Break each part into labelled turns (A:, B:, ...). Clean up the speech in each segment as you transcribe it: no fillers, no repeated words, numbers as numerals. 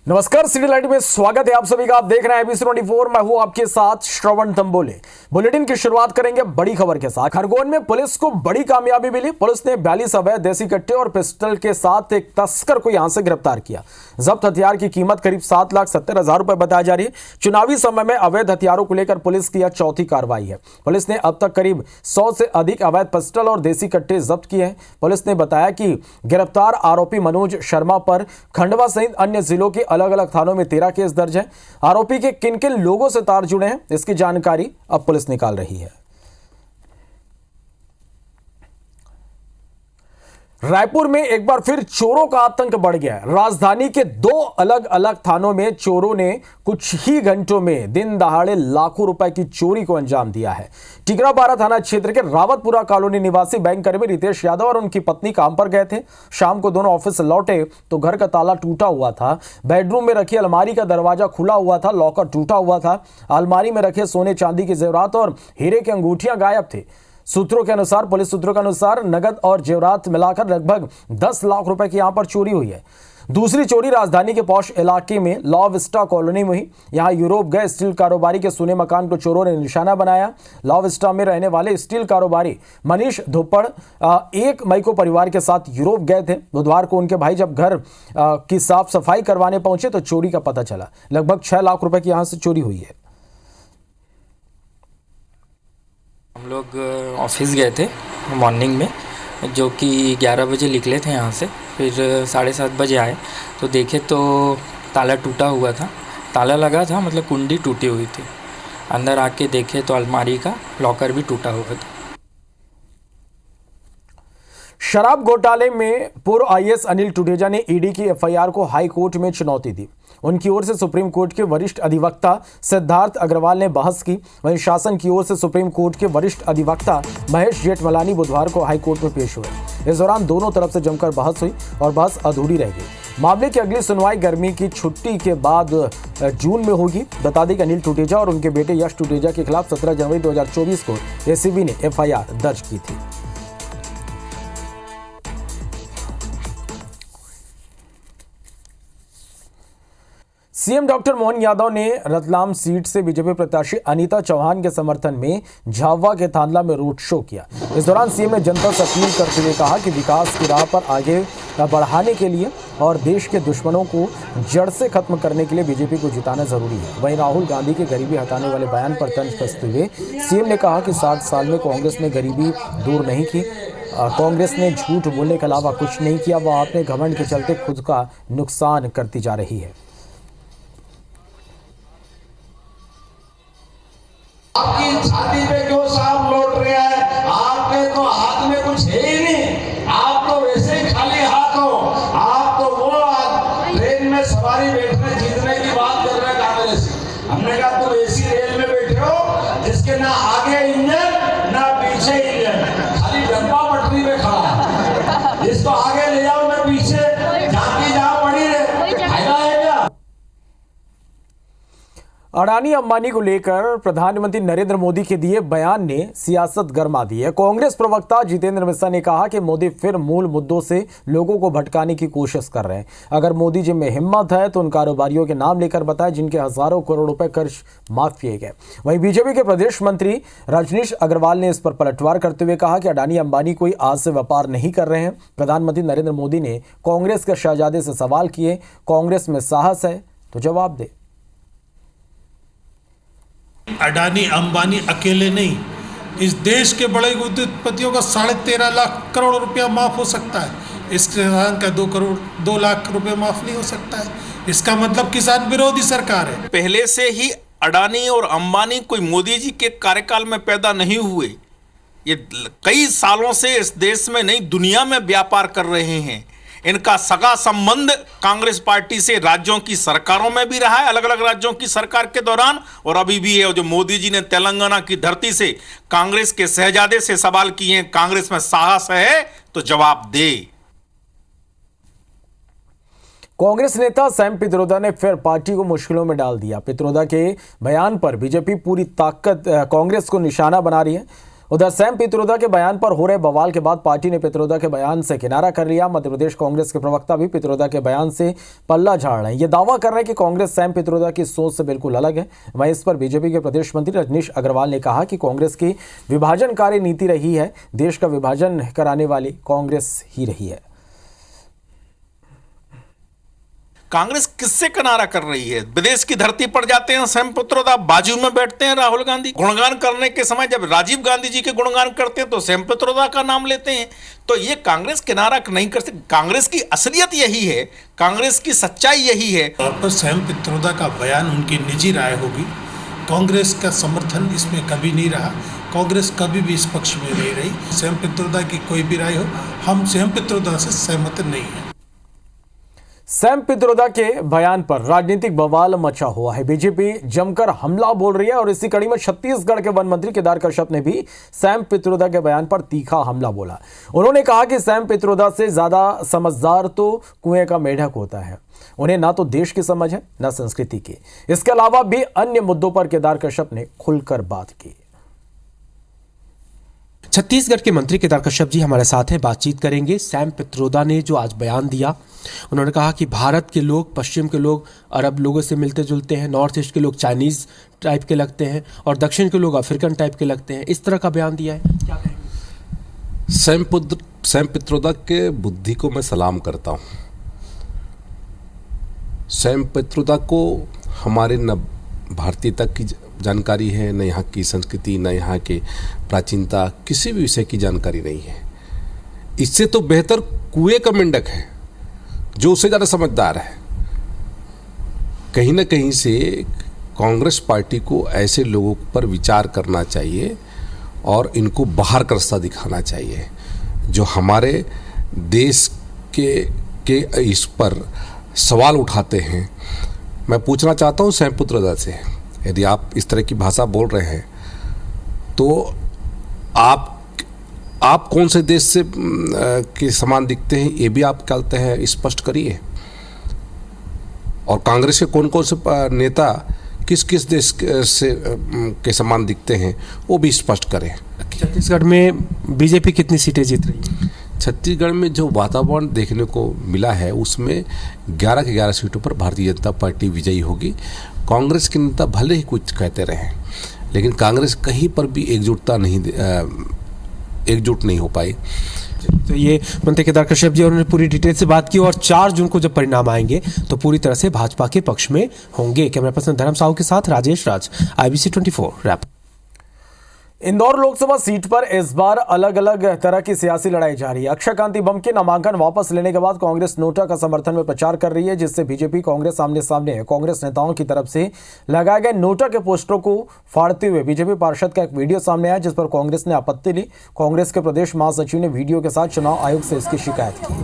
A: नमस्कार, city light में स्वागत है आप सभी का। आप देख रहे हैं एबीसी 24। मैं हूं आपके साथ श्रवण तंबोले। बुलेटिन की शुरुआत करेंगे बड़ी खबर के साथ। खरगोन में पुलिस को बड़ी कामयाबी मिली। पुलिस ने 42 अवैध देसी कट्टे और पिस्टल के साथ एक तस्कर को यहां से गिरफ्तार किया। जब्त हथियार की कीमत करीब 7,70,000 रुपए बताई जा रही है। चुनावी समय में अवैध हथियारों को लेकर पुलिस की यह चौथी कार्रवाई है। पुलिस ने अब तक करीब 100 से अधिक अवैध पिस्टल और देसी कट्टे जब्त किए हैं। पुलिस ने बताया कि गिरफ्तार आरोपी मनोज शर्मा पर खंडवा सहित अन्य जिलों के अलग अलग थानों में 13 केस दर्ज है। आरोपी के किन किन लोगों से तार जुड़े हैं, इसकी जानकारी अब पुलिस निकाल रही है। रायपुर में एक बार फिर चोरों का आतंक बढ़ गया है। राजधानी के 2 अलग अलग थानों में चोरों ने कुछ ही घंटों में दिन दहाड़े लाखों रुपए की चोरी को अंजाम दिया है। टिकरापारा थाना क्षेत्र के रावतपुरा कॉलोनी निवासी बैंक कर्मी रितेश यादव और उनकी पत्नी काम पर गए थे। शाम को दोनों ऑफिस लौटे तो घर का ताला टूटा हुआ था। बेडरूम में रखी अलमारी का दरवाजा खुला हुआ था, लॉकर टूटा हुआ था। अलमारी में रखे सोने चांदी के जेवरात और हीरे की अंगूठियां गायब थे। पुलिस सूत्रों के अनुसार नगद और जेवरात मिलाकर लगभग 10 लाख रुपए की यहां पर चोरी हुई है। दूसरी चोरी राजधानी के पॉश इलाके में लॉ विस्टा कॉलोनी में हुई। यहां यूरोप गए स्टील कारोबारी के सोने मकान को चोरों ने निशाना बनाया। लॉ विस्टा में रहने वाले स्टील कारोबारी मनीष धोपड़ 1 मई को परिवार के साथ यूरोप गए थे। बुधवार को उनके भाई जब घर की साफ सफाई करवाने पहुंचे तो चोरी का पता चला। लगभग 6 लाख रुपए की यहां से चोरी हुई है।
B: हम लोग ऑफिस गए थे मॉर्निंग में, जो कि 11 बजे निकले थे यहाँ से। फिर 7:30 बजे आए तो देखे तो ताला टूटा हुआ था। ताला लगा था, मतलब कुंडी टूटी हुई थी। अंदर आके देखे तो अलमारी का लॉकर भी टूटा हुआ था।
A: शराब घोटाले में पूर्व आईएएस अनिल टुटेजा ने ईडी की एफआईआर को हाई कोर्ट में चुनौती दी। उनकी ओर से सुप्रीम कोर्ट के वरिष्ठ अधिवक्ता सिद्धार्थ अग्रवाल ने बहस की। वहीं शासन की ओर से सुप्रीम कोर्ट के वरिष्ठ अधिवक्ता महेश जेठमलानी बुधवार को हाई कोर्ट में पेश हुए। इस दौरान दोनों तरफ से जमकर बहस हुई और बहस अधूरी रह गई। मामले की अगली सुनवाई गर्मी की छुट्टी के बाद जून में होगी। बता दें कि अनिल टुटेजा और उनके बेटे यश टुटेजा के खिलाफ 17 जनवरी 2024 को एसीबी ने एफआईआर दर्ज की थी। सीएम डॉक्टर मोहन यादव ने रतलाम सीट से बीजेपी प्रत्याशी अनीता चौहान के समर्थन में झाबुआ के थांदला में रोड शो किया। इस दौरान सीएम ने जनता से अपील करते हुए कहा कि विकास की राह पर आगे बढ़ाने के लिए और देश के दुश्मनों को जड़ से खत्म करने के लिए बीजेपी को जिताना जरूरी है। वहीं राहुल गांधी के गरीबी हटाने वाले बयान पर तंज कसते हुए सीएम ने कहा कि 60 साल में कांग्रेस ने गरीबी दूर नहीं की। कांग्रेस ने झूठ बोलने के अलावा कुछ नहीं किया। वह अपने घमंड के चलते खुद का नुकसान करती जा रही है।
C: आपकी छाती पे क्यों सांप लौट रहा है? आपके तो हाथ में कुछ है ही नहीं। आप तो वैसे ही खाली हाथ हो। आप तो वो ट्रेन में सवारी बैठने जीतने की बात कर रहे हैं कांग्रेस। हमने कहा तुम ऐसी रेल में बैठे हो जिसके ना आगे इंजन ना पीछे इंजन, खाली डब्बा पटरी में खड़ा है। इसको आगे ले जाओ ना पीछे, जाती जहां पड़ी रहे, फायदा है क्या?
A: अडानी अंबानी को लेकर प्रधानमंत्री नरेंद्र मोदी के दिए बयान ने सियासत गरमा दी है। कांग्रेस प्रवक्ता जितेंद्र मिश्रा ने कहा कि मोदी फिर मूल मुद्दों से लोगों को भटकाने की कोशिश कर रहे हैं। अगर मोदी जी में हिम्मत है तो उन कारोबारियों के नाम लेकर बताएं जिनके हजारों करोड़ रुपए कर्ज माफ किए गए। वहीं बीजेपी के प्रदेश मंत्री रजनीश अग्रवाल ने इस पर पलटवार करते हुए कहा कि अडानी अंबानी कोई आज से व्यापार नहीं कर रहे हैं। प्रधानमंत्री नरेंद्र मोदी ने कांग्रेस के शहजादे से सवाल किए, कांग्रेस में साहस है तो जवाब दे।
D: अडानी अंबानी अकेले नहीं, इस देश के बड़े उद्योगपतियों का 13.5 लाख करोड़ रुपया माफ हो सकता है। इस किसान का 2 लाख रुपए माफ नहीं हो सकता है। इसका मतलब किसान विरोधी सरकार है।
E: पहले से ही अडानी और अंबानी कोई मोदी जी के कार्यकाल में पैदा नहीं हुए। ये कई सालों से इस देश में नहीं दुनिया में व्यापार कर रहे हैं। इनका सगा संबंध कांग्रेस पार्टी से राज्यों की सरकारों में भी रहा है, अलग अलग राज्यों की सरकार के दौरान, और अभी भी है। जो मोदी जी ने तेलंगाना की धरती से कांग्रेस के शहजादे से सवाल किए हैं, कांग्रेस में साहस है तो जवाब दे।
A: कांग्रेस नेता सैम पित्रोदा ने फिर पार्टी को मुश्किलों में डाल दिया। पित्रोदा के बयान पर बीजेपी पूरी ताकत कांग्रेस को निशाना बना रही है। उधर सैम पित्रोदा के बयान पर हो रहे बवाल के बाद पार्टी ने पित्रोदा के बयान से किनारा कर लिया। मध्य प्रदेश कांग्रेस के प्रवक्ता भी पित्रोदा के बयान से पल्ला झाड़ रहे हैं। ये दावा कर रहे हैं कि कांग्रेस सैम पित्रोदा की सोच से बिल्कुल अलग है। वहीं इस पर बीजेपी के प्रदेश मंत्री रजनीश अग्रवाल ने कहा कि कांग्रेस की विभाजनकारी नीति रही है, देश का विभाजन कराने वाली कांग्रेस ही रही है।
E: कांग्रेस किससे किनारा कर रही है? विदेश की धरती पर जाते हैं सैम पित्रोदा, बाजू में बैठते हैं राहुल गांधी, गुणगान करने के समय जब राजीव गांधी जी के गुणगान करते हैं तो सैम पित्रोदा का नाम लेते हैं। तो ये कांग्रेस किनारा नहीं कर सकती। कांग्रेस की असलियत यही है, कांग्रेस की सच्चाई यही है।
D: पर सैम पित्रोदा का बयान उनकी निजी राय होगी। कांग्रेस का समर्थन इसमें कभी नहीं रहा, कांग्रेस कभी भी इस पक्ष में नहीं रही। सैम पित्रोदा की कोई भी राय हो, हम सैम पित्रोदा से सहमत नहीं हैं।
A: सैम पित्रोदा के बयान पर राजनीतिक बवाल मचा हुआ है। बीजेपी जमकर हमला बोल रही है और इसी कड़ी में छत्तीसगढ़ के वन मंत्री केदार कश्यप ने भी सैम पित्रोदा के बयान पर तीखा हमला बोला। उन्होंने कहा कि सैम पित्रोदा से ज्यादा समझदार तो कुएं का मेढक होता है। उन्हें ना तो देश की समझ है ना संस्कृति की। इसके अलावा भी अन्य मुद्दों पर केदार कश्यप ने खुलकर बात की।
F: छत्तीसगढ़ के मंत्री केदार कश्यप जी हमारे साथ हैं, बातचीत करेंगे। सैम पित्रोदा ने जो आज बयान दिया, उन्होंने कहा कि भारत के लोग, पश्चिम के लोग अरब लोगों से मिलते जुलते हैं, नॉर्थ ईस्ट के लोग चाइनीज टाइप के लगते हैं और दक्षिण के लोग अफ्रीकन टाइप के लगते हैं। इस तरह का बयान दिया है, क्या कहेंगे?
G: सैम पित्रोदा के बुद्धि को मैं सलाम करता हूँ। सैम पित्रोदा को हमारे न भारतीय तक की जानकारी है, न यहाँ की संस्कृति, न यहाँ की प्राचीनता, किसी भी विषय की जानकारी नहीं है। इससे तो बेहतर कुएं का मेंढक है जो उससे ज़्यादा समझदार है। कहीं ना कहीं से कांग्रेस पार्टी को ऐसे लोगों पर विचार करना चाहिए और इनको बाहर का रास्ता दिखाना चाहिए जो हमारे देश के इस पर सवाल उठाते हैं। मैं पूछना चाहता हूँ सैम पित्रोदा से, यदि आप इस तरह की भाषा बोल रहे हैं तो आप कौन से देश से के समान दिखते हैं, ये भी आप कहते हैं, स्पष्ट करिए। और कांग्रेस के कौन कौन से नेता किस किस देश से के समान दिखते हैं वो भी स्पष्ट करें।
F: छत्तीसगढ़ में बीजेपी कितनी सीटें जीत रही है?
G: छत्तीसगढ़ में जो वातावरण देखने को मिला है उसमें 11 के 11 सीटों पर भारतीय जनता पार्टी विजयी होगी। कांग्रेस के नेता भले ही कुछ कहते रहे लेकिन कांग्रेस कहीं पर भी एकजुट नहीं हो पाई।
F: तो ये मंत्री केदार कश्यप जी, उन्होंने पूरी डिटेल से बात की और 4 जून को जब परिणाम आएंगे तो पूरी तरह से भाजपा के पक्ष में होंगे। कैमरा पर्सन धर्म साहू के साथ राजेश राज, IBC 24 रैप।
A: इंदौर लोकसभा सीट पर इस बार अलग अलग तरह की सियासी लड़ाई जारी है। अक्षय कांति बम के नामांकन वापस लेने के बाद कांग्रेस नोटा का समर्थन में प्रचार कर रही है, जिससे बीजेपी कांग्रेस आमने सामने है। कांग्रेस नेताओं की तरफ से लगाए गए नोटा के पोस्टरों को फाड़ते हुए बीजेपी पार्षद का एक वीडियो सामने आया जिस पर कांग्रेस ने आपत्ति ली। कांग्रेस के प्रदेश महासचिव ने वीडियो के साथ चुनाव आयोग से इसकी शिकायत की।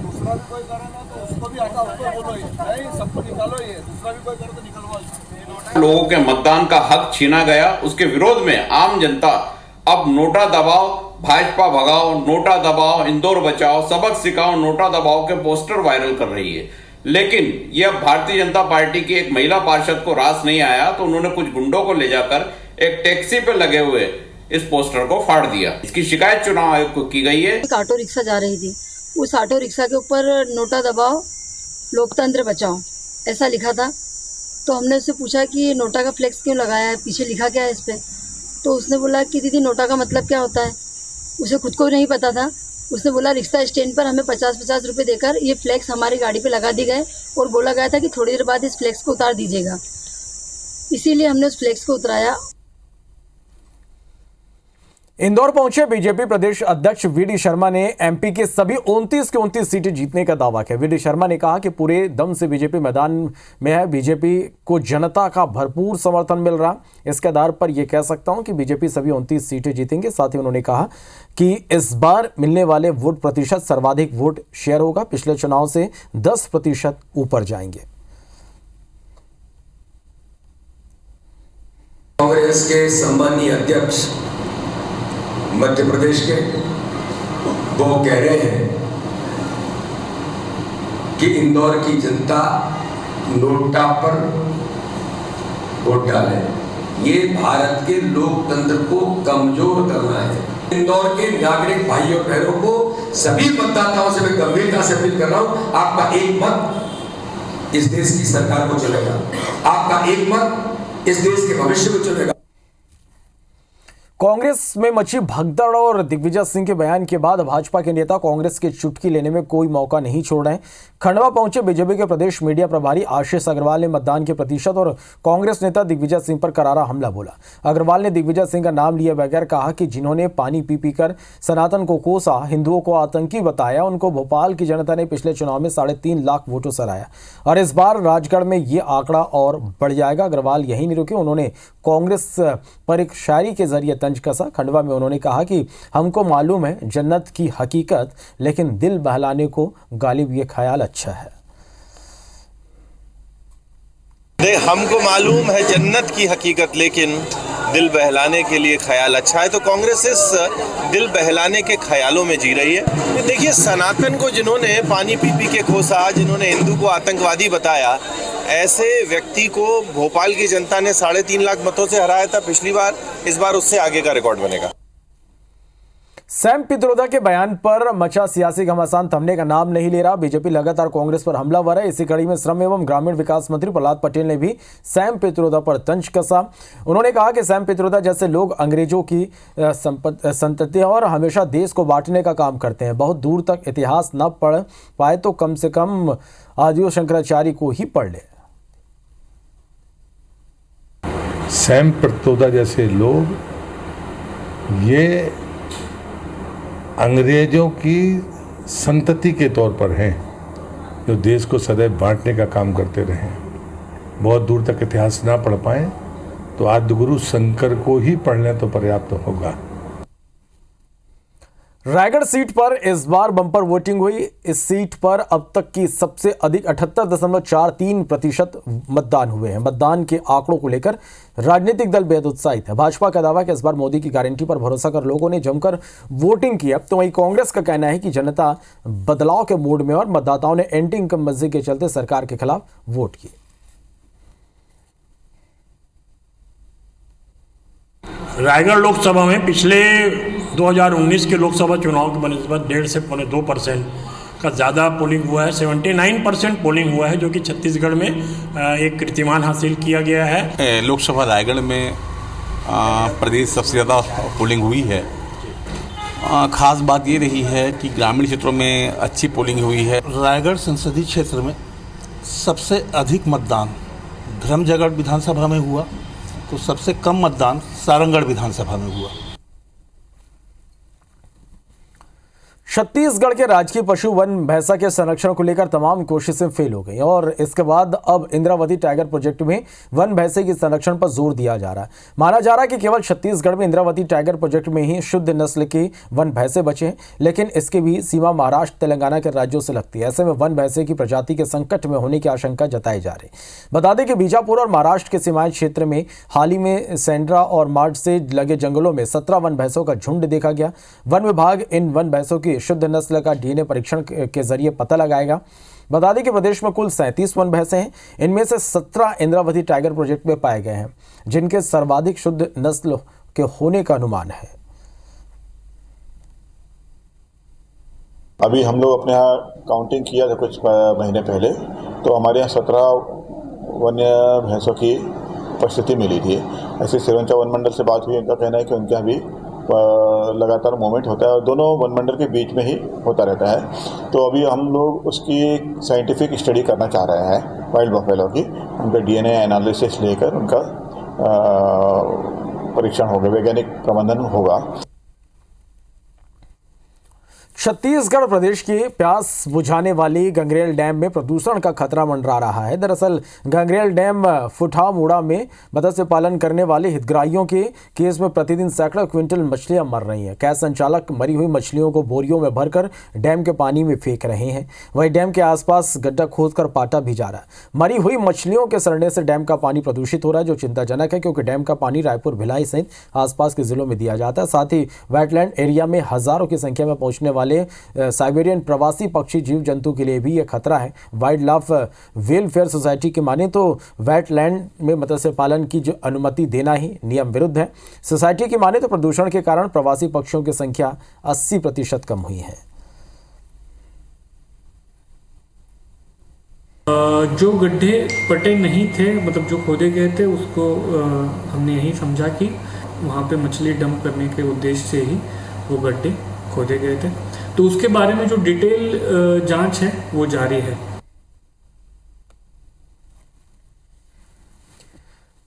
H: लोगों के मतदान का हक छीना गया, उसके विरोध में आम जनता अब नोटा दबाओ, भाजपा भगाओ, नोटा दबाओ, इंदौर बचाओ, सबक सिखाओ, नोटा दबाओ के पोस्टर वायरल कर रही है। लेकिन यह भारतीय जनता पार्टी की एक महिला पार्षद को रास नहीं आया तो उन्होंने कुछ गुंडों को ले जाकर एक टैक्सी पे लगे हुए इस पोस्टर को फाड़ दिया। इसकी शिकायत चुनाव आयोग को की गई है।
I: एक ऑटो रिक्शा जा रही थी, उस ऑटो रिक्शा के ऊपर नोटा दबाओ, लोकतंत्र बचाओ ऐसा लिखा था। तो हमने उससे पूछा कि नोटा का फ्लेक्स क्यों लगाया है, पीछे लिखा क्या है इस पे। तो उसने बोला कि दीदी नोटा का मतलब क्या होता है, उसे खुद को नहीं पता था। उसने बोला रिक्शा स्टैंड पर हमें 50-50 रुपये देकर ये फ्लेक्स हमारी गाड़ी पे लगा दी गए और बोला गया था कि थोड़ी देर बाद इस फ्लेक्स को उतार दीजिएगा। इसीलिए हमने उस फ्लेक्स को उतराया।
A: इंदौर पहुंचे बीजेपी प्रदेश अध्यक्ष वीडी शर्मा ने एमपी के सभी 29 की 29 सीटें जीतने का दावा किया। वीडी शर्मा ने कहा कि पूरे दम से बीजेपी मैदान में है, बीजेपी को जनता का भरपूर समर्थन मिल रहा। इसके आधार पर यह कह सकता हूं कि बीजेपी सभी 29 सीटें जीतेंगे। साथ ही उन्होंने कहा कि इस बार मिलने वाले वोट प्रतिशत सर्वाधिक वोट शेयर होगा, पिछले चुनाव से 10% ऊपर जाएंगे।
J: कांग्रेस के सम्मानीय अध्यक्ष मध्य प्रदेश के वो कह रहे हैं कि इंदौर की जनता नोटा पर वोट डाले, ये भारत के लोकतंत्र को कमजोर करना है। इंदौर के नागरिक भाइयों बहनों को, सभी मतदाताओं से मैं गंभीरता से अपील कर रहा हूं, आपका एक मत इस देश की सरकार को चुनेगा, आपका एक मत इस देश के भविष्य को चुनेगा।
A: कांग्रेस में मची भगदड़ और दिग्विजय सिंह के बयान के बाद भाजपा के नेता कांग्रेस की चुटकी लेने में कोई मौका नहीं छोड़ रहे हैं। खंडवा पहुंचे बीजेपी के प्रदेश मीडिया प्रभारी आशीष अग्रवाल ने मतदान के प्रतिशत और कांग्रेस नेता दिग्विजय सिंह पर करारा हमला बोला। अग्रवाल ने दिग्विजय सिंह का नाम लिए बगैर कहा कि जिन्होंने पानी पी पीकर सनातन को कोसा, हिंदुओं को आतंकी बताया, उनको भोपाल की जनता ने पिछले चुनाव में 3.5 लाख वोटों से हराया और इस बार राजगढ़ में ये आंकड़ा और बढ़ जाएगा। अग्रवाल यही नहीं रुके, उन्होंने कांग्रेस पर एक शायरी के जरिए तंज कसा। खंडवा में उन्होंने कहा कि हमको मालूम है जन्नत की हकीकत, लेकिन दिल बहलाने को गालिब ये ख्याल अच्छा है।
K: हमको मालूम है जन्नत की हकीकत, लेकिन दिल बहलाने के लिए ख्याल अच्छा है। तो कांग्रेस इस दिल बहलाने के ख्यालों में जी रही है। देखिए, सनातन को जिन्होंने पानी पी पी के कोसा, जिन्होंने हिंदू को आतंकवादी बताया, ऐसे व्यक्ति को भोपाल की जनता ने 3.5 लाख मतों से हराया था पिछली बार। इस बार उससे आगे का रिकॉर्ड बनेगा।
A: सैम पित्रोदा के बयान पर मचा सियासी घमासान थमने का नाम नहीं ले रहा। बीजेपी लगातार कांग्रेस पर हमलावर है। इसी कड़ी में श्रम एवं ग्रामीण विकास मंत्री प्रहलाद पटेल ने भी सैम पित्रोदा पर तंज कसा। उन्होंने कहा कि सैम पित्रोदा जैसे लोग अंग्रेजों की संतति और हमेशा देश को बांटने का काम करते हैं। बहुत दूर तक इतिहास न पढ़ पाए तो कम से कम आदियो शंकराचार्य को ही पढ़ ले।
L: सैम पित्रोदा जैसे लोग ये अंग्रेजों की संतति के तौर पर हैं, जो देश को सदैव बांटने का काम करते रहे। बहुत दूर तक इतिहास ना पढ़ पाए तो आदिगुरु शंकर को ही पढ़ लें तो पर्याप्त होगा।
A: रायगढ़ सीट पर इस बार बम्पर वोटिंग हुई। इस सीट पर अब तक की सबसे अधिक 78.43% मतदान हुए हैं। मतदान के आंकड़ों को लेकर राजनीतिक दल बेहद उत्साहित है। भाजपा का दावा है कि इस बार मोदी की गारंटी पर भरोसा कर लोगों ने जमकर वोटिंग की। अब तो वहीं कांग्रेस का कहना है कि जनता बदलाव के मूड में और मतदाताओं ने एंटी इनकम्बेंसी के चलते सरकार के खिलाफ वोट किए।
M: रायगढ़ लोकसभा में पिछले 2019 के लोकसभा चुनाव की बनिस्बत 1.5 से 2.5% का ज़्यादा पोलिंग हुआ है। 79% पोलिंग हुआ है, जो कि छत्तीसगढ़ में एक कीर्तिमान हासिल किया गया है।
N: लोकसभा रायगढ़ में प्रदेश सबसे ज़्यादा पोलिंग हुई है। खास बात ये रही है कि ग्रामीण क्षेत्रों में अच्छी पोलिंग हुई है।
O: रायगढ़ संसदीय क्षेत्र में सबसे अधिक मतदान धर्मजयगढ़ विधानसभा में हुआ, तो सबसे कम मतदान सारंगढ़ विधानसभा में हुआ।
A: छत्तीसगढ़ के राजकीय पशु वन भैंसा के संरक्षण को लेकर तमाम कोशिशें फेल हो गई और इसके बाद अब इंद्रावती टाइगर प्रोजेक्ट में वन भैंसे के संरक्षण पर जोर दिया जा रहा है। माना जा रहा है कि केवल छत्तीसगढ़ में इंद्रावती टाइगर प्रोजेक्ट में ही शुद्ध नस्ल के वन भैंसे बचे हैं, लेकिन इसकी भी सीमा महाराष्ट्र तेलंगाना के राज्यों से लगती है। ऐसे में वन भैंसे की प्रजाति के संकट में होने की आशंका जताई जा रही। बता दें कि बीजापुर और महाराष्ट्र के सीमांत क्षेत्र में हाल ही में सेंड्रा और मार्ड से लगे जंगलों में 17 वन भैंसों का झुंड देखा गया। वन विभाग इन वन भैंसों की शुद्ध नस्ल का डीएनए परीक्षण के जरिए पता लगाएगा। बता दें कि प्रदेश में कुल 37 वन भैंसे हैं। इनमें से 17 इंद्रावती टाइगर प्रोजेक्ट में पाए गए हैं, जिनके सर्वाधिक शुद्ध नस्ल के होने का अनुमान है।
P: अभी हम लोग अपने यहाँ काउंटिंग किया था कुछ महीने पहले, तो हमारे यहाँ 17 वन्य भैंसों की उपस्थिति मिली थी। ऐसे सिरोंचा वन मंडल से बात हुई, उनका कहना है कि उनके यहाँ भी लगातार मूवमेंट होता है और दोनों वन मंडल के बीच में ही होता रहता है। तो अभी हम लोग उसकी साइंटिफिक स्टडी करना चाह रहे हैं वाइल्ड बफेलो की। उनका डीएनए एनालिसिस लेकर उनका परीक्षण होगा, वैज्ञानिक प्रबंधन होगा।
A: छत्तीसगढ़ प्रदेश की प्यास बुझाने वाली गंगरेल डैम में प्रदूषण का खतरा मंडरा रहा है। दरअसल गंगरेल डैम फुठा मुड़ा में मत्स्य पालन करने वाले हितग्राहियों के केस में प्रतिदिन सैकड़ों क्विंटल मछलियां मर रही हैं। कैद संचालक मरी हुई मछलियों को बोरियों में भरकर डैम के पानी में फेंक रहे हैं। वहीं डैम के आसपास गड्ढा खोदकर पाटा भी जा रहा है। मरी हुई मछलियों के सड़ने से डैम का पानी प्रदूषित हो रहा है, जो चिंताजनक है, क्योंकि डैम का पानी रायपुर, भिलाई सहित आसपास के जिलों में दिया जाता है। साथ ही वेटलैंड एरिया में हजारों की संख्या में पहुंचने वाले साइबेरियन प्रवासी पक्षी जीव जंतु के लिए भी यह खतरा है। वाइल्ड लाइफ वेलफेयर सोसाइटी की माने तो वेटलैंड में मत्स्य पालन की जो अनुमति देना ही नियम विरुद्ध है। सोसाइटी की माने तो प्रदूषण के कारण प्रवासी पक्षियों की संख्या 80% कम हुई है।
Q: जो गड्ढे पटे नहीं थे, मतलब जो खोदे गए थे, उसको हमने यही समझा कि वहाँ पे मछली डंप करने के उद्देश्य से ही वो गड्ढे खोदे गए थे। तो उसके बारे में जो डिटेल जांच है वो जारी है।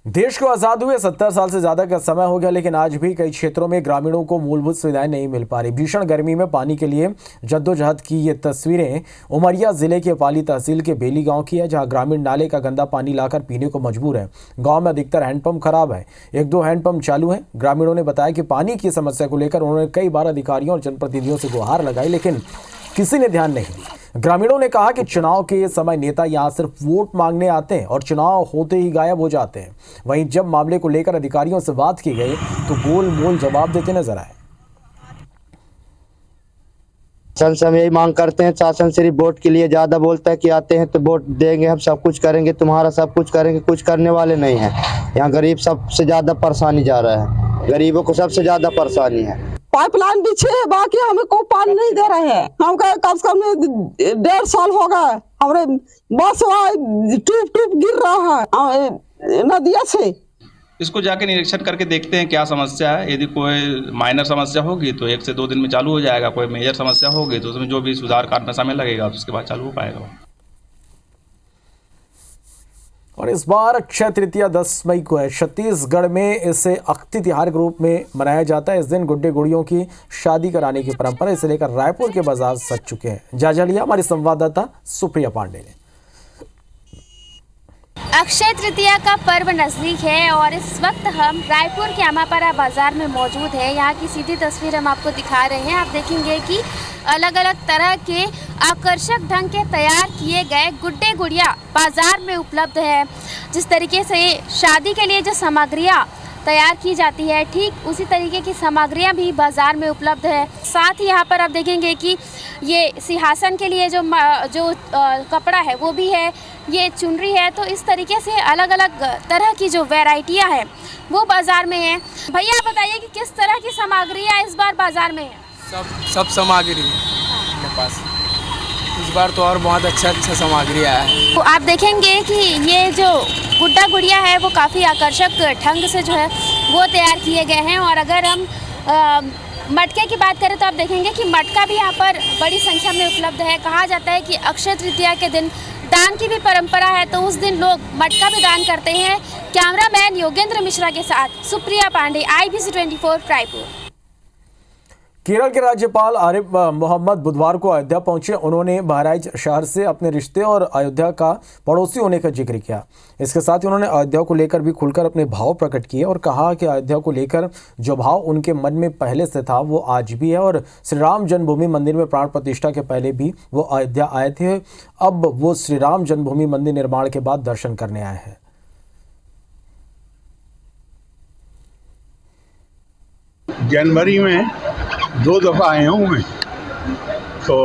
A: देश को आज़ाद हुए 70 साल से ज़्यादा का समय हो गया, लेकिन आज भी कई क्षेत्रों में ग्रामीणों को मूलभूत सुविधाएं नहीं मिल पा रही। भीषण गर्मी में पानी के लिए जद्दोजहद की ये तस्वीरें उमरिया जिले के पाली तहसील के बेली गांव की है, जहां ग्रामीण नाले का गंदा पानी लाकर पीने को मजबूर है। गांव में अधिकतर हैंडपंप खराब है, 1-2 हैंडपंप चालू हैं। ग्रामीणों ने बताया कि पानी की समस्या को लेकर उन्होंने कई बार अधिकारियों और जनप्रतिनिधियों से गुहार लगाई, लेकिन किसी ने ध्यान नहीं दिया। ग्रामीणों ने कहा कि चुनाव के समय नेता यहां सिर्फ वोट मांगने आते हैं और चुनाव होते ही गायब हो जाते हैं। वहीं जब मामले को लेकर अधिकारियों से बात की गई तो गोल मोल जवाब देते नजर आए।
R: शासन यही मांग करते हैं, शासन सिर्फ वोट के लिए ज्यादा बोलता है कि आते हैं तो वोट देंगे, हम सब कुछ करेंगे, तुम्हारा सब कुछ करेंगे, कुछ करने वाले नहीं है। यहाँ गरीब सबसे ज्यादा परेशानी जा रहा है, गरीबों को सबसे ज्यादा परेशानी है।
S: पाइपलाइन बिछे है, बाकी हमें कोई पानी नहीं दे रहे हैं। हम कम से कम 1.5 साल हो गए, हमारे बस टूप गिर रहा है नदिया से।
T: इसको जाके निरीक्षण करके देखते हैं क्या समस्या है। यदि कोई माइनर समस्या होगी तो 1 से 2 दिन में चालू हो जाएगा, कोई मेजर समस्या होगी तो उसमें जो भी सुधार करने समय लगेगा उसके बाद चालू हो पाएगा।
A: और इस बार अक्षय तृतीया 10 मई को है। छत्तीसगढ़ में इसे अख्ती तिहार के रूप में मनाया जाता है। इस दिन गुड्डे गुड़ियों की शादी कराने की परंपरा इसे लेकर रायपुर के बाजार सज चुके हैं। जायजा लिया हमारी संवाददाता सुप्रिया पांडे ने।
U: अक्षय तृतीया का पर्व नजदीक है और इस वक्त हम रायपुर के आमापारा बाजार में मौजूद है। यहाँ की सीधी तस्वीर हम आपको दिखा रहे हैं। आप देखेंगे कि अलग अलग तरह के आकर्षक ढंग के तैयार किए गए गुड्डे गुड़िया बाजार में उपलब्ध है। जिस तरीके से शादी के लिए जो सामग्रियाँ तैयार की जाती है, ठीक उसी तरीके की सामग्रियाँ भी बाजार में उपलब्ध है। साथ ही यहाँ पर आप देखेंगे कि ये सिंहासन के लिए जो कपड़ा है वो भी है, ये चुनरी है। तो इस तरीके से अलग अलग तरह की जो वैरायटियाँ हैं वो बाजार में है। भैया बताइए कि किस तरह की सामग्रियाँ इस बार बाजार में है?
V: सब सामग्री मेरे पास इस बार तो और बहुत अच्छा सामग्री आया है।
U: तो आप देखेंगे कि ये जो गुड्डा गुड़िया है वो काफ़ी आकर्षक ढंग से जो है वो तैयार किए गए हैं। और अगर हम मटके की बात करें तो आप देखेंगे कि मटका भी यहाँ पर बड़ी संख्या में उपलब्ध है। कहा जाता है कि अक्षय तृतीया के दिन दान की भी परंपरा है, तो उस दिन लोग मटका भी दान करते हैं। कैमरामैन योगेंद्र मिश्रा के साथ सुप्रिया पांडे, IBC 24 रायपुर।
A: केरल के राज्यपाल आरिफ मोहम्मद बुधवार को अयोध्या पहुंचे। उन्होंने बहराइच शहर से अपने रिश्ते और अयोध्या का पड़ोसी होने का जिक्र किया। इसके साथ ही उन्होंने अयोध्या को लेकर भी खुलकर अपने भाव प्रकट किए और कहा कि अयोध्या को लेकर जो भाव उनके मन में पहले से था वो आज भी है और श्री राम जन्मभूमि मंदिर में प्राण प्रतिष्ठा के पहले भी वो अयोध्या आए थे। अब वो श्री राम जन्मभूमि मंदिर निर्माण के बाद दर्शन करने आए हैं।
W: जनवरी में 2 दफ़ा आया हूँ मैं, तो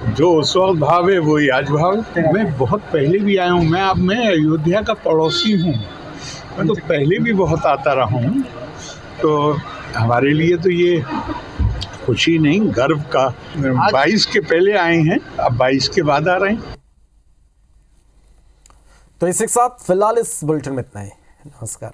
W: जो उस वक्त भाव है वही आज भाव है। मैं बहुत पहले भी आया हूँ, मैं अयोध्या का पड़ोसी हूँ, मैं तो पहले भी बहुत आता रहा हूँ। तो हमारे लिए तो ये खुशी नहीं, गर्व का। 22 के पहले आए हैं, अब 22 के बाद आ रहे हैं।
A: तो इसी के साथ फिलहाल इस बुलेटिन में इतना ही। नमस्कार।